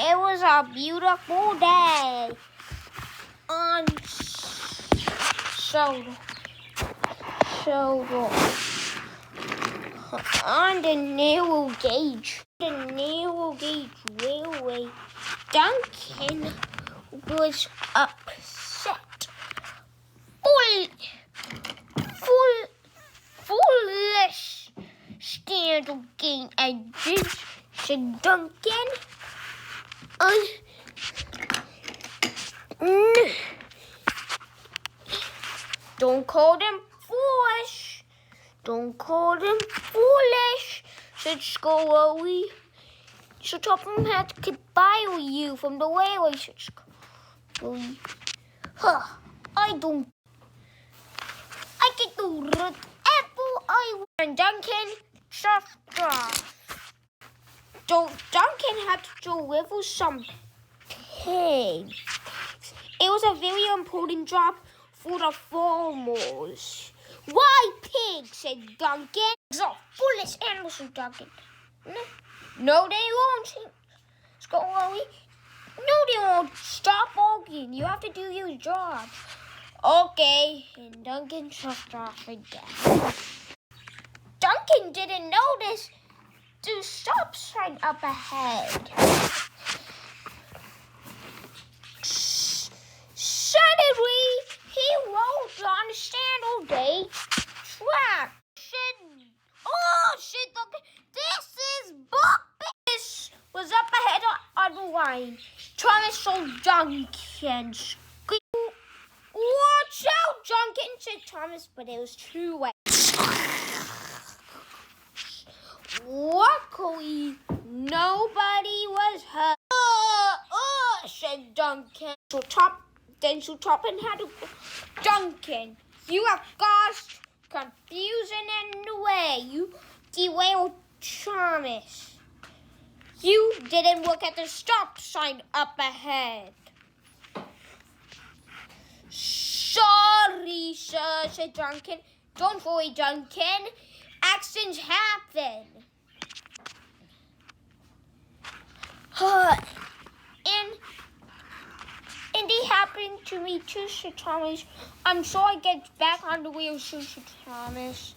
It was a beautiful day on on the narrow gauge railway. Duncan was upset, foolish scandal gain edges, said Duncan. Don't call them foolish. Don't call them foolish, said Scully. So Topham had to buy you from the railway, said Scully. I can do whatever I want. And Duncan chuffed off. Duncan had to deliver some pigs. It was a very important job for the farmers. Why pigs? Said Duncan. Pigs are foolish animals, said Duncan. No, they won't. Scully. No, they won't. Stop arguing. You have to do your job. Okay. And Duncan chuffed off again. Duncan didn't notice the stop sign up ahead. Suddenly, he rolled on a standard track. Shit, Duncan, this is bumpy. This was up ahead on the line. Thomas saw Duncan scream. Watch out, Duncan, said Thomas, but it was too late. Luckily, nobody was hurt. Said Duncan. So Topham had to go. Duncan, you have caused confusion in the way. You derailed Thomas. You didn't look at the stop sign up ahead. Sorry, sir, said Duncan. Don't worry, Duncan. Accidents happen. And it happened to me too, said Thomas. I'm sure I get back on the wheel soon, said Thomas.